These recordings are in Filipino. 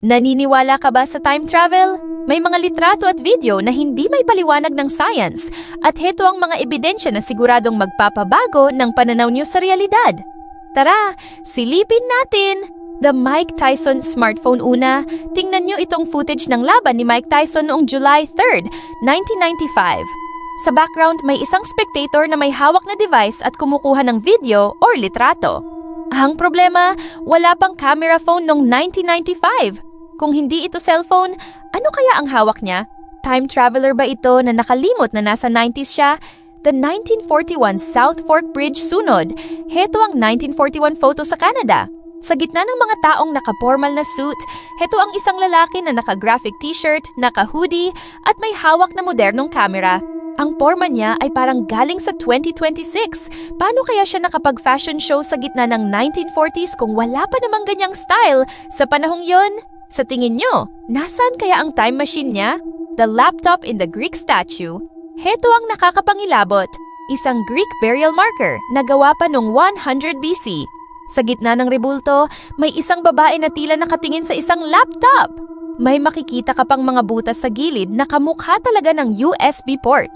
Naniniwala ka ba sa time travel? May mga litrato at video na hindi may paliwanag ng science at heto ang mga ebidensya na siguradong magpapabago ng pananaw niyo sa realidad. Tara, silipin natin! The Mike Tyson smartphone una. Tingnan niyo itong footage ng laban ni Mike Tyson noong July 3, 1995. Sa background, may isang spectator na may hawak na device at kumukuha ng video or litrato. Ang problema, wala pang camera phone noong 1995. Kung hindi ito cellphone, ano kaya ang hawak niya? Time traveler ba ito na nakalimot na nasa 90s siya? The 1941 South Fork Bridge sunod. Heto ang 1941 photo sa Canada. Sa gitna ng mga taong naka-formal na suit, heto ang isang lalaki na naka-graphic t-shirt, naka-hoodie, at may hawak na modernong kamera. Ang forma niya ay parang galing sa 2026. Paano kaya siya nakapag-fashion show sa gitna ng 1940s kung wala pa namang ganyang style sa panahong yon? Sa tingin nyo, nasaan kaya ang time machine niya? The laptop in the Greek statue. Heto ang nakakapangilabot, isang Greek burial marker na gawa pa noong 100 BC. Sa gitna ng rebulto, may isang babae na tila nakatingin sa isang laptop. May makikita ka pang mga butas sa gilid na kamukha talaga ng USB port.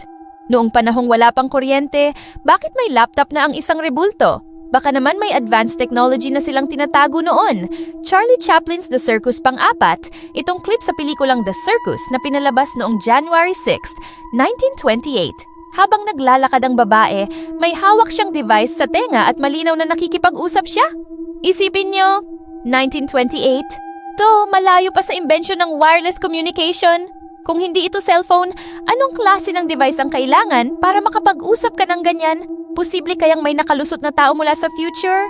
Noong panahong wala pang kuryente, bakit may laptop na ang isang rebulto? Baka naman may advanced technology na silang tinatago noon. Charlie Chaplin's The Circus pang-apat, itong clip sa pelikulang The Circus na pinalabas noong January 6, 1928. Habang naglalakad ang babae, may hawak siyang device sa tenga at malinaw na nakikipag-usap siya. Isipin nyo, 1928? To, malayo pa sa imbensyon ng wireless communication. Kung hindi ito cellphone, anong klase ng device ang kailangan para makapag-usap ka ng ganyan? Posible kayang may nakalusot na tao mula sa future?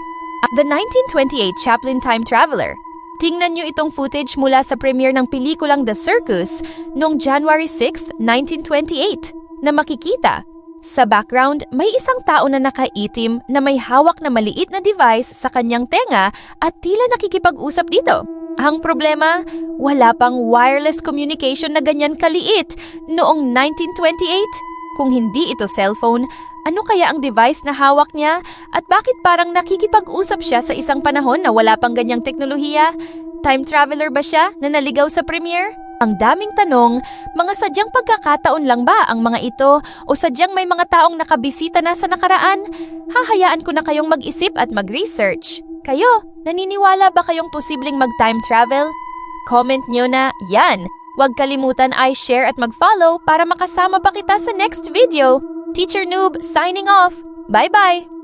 The 1928 Chaplin Time Traveler. Tingnan nyo itong footage mula sa premiere ng pelikulang The Circus noong January 6, 1928 na makikita. Sa background, may isang tao na nakaitim na may hawak na maliit na device sa kanyang tenga at tila nakikipag-usap dito. Ang problema, wala pang wireless communication na ganyan kaliit noong 1928. Kung hindi ito cellphone, ano kaya ang device na hawak niya at bakit parang nakikipag-usap siya sa isang panahon na wala pang ganyang teknolohiya? Time traveler ba siya na naligaw sa premiere? Ang daming tanong, mga sadyang pagkakataon lang ba ang mga ito o sadyang may mga taong nakabisita na sa nakaraan? Hahayaan ko na kayong mag-isip at mag-research. Kayo, naniniwala ba kayong posibleng mag-time travel? Comment nyo na yan. Huwag kalimutan i-share at mag-follow para makasama pa kita sa next video. Teacher Noob signing off. Bye-bye!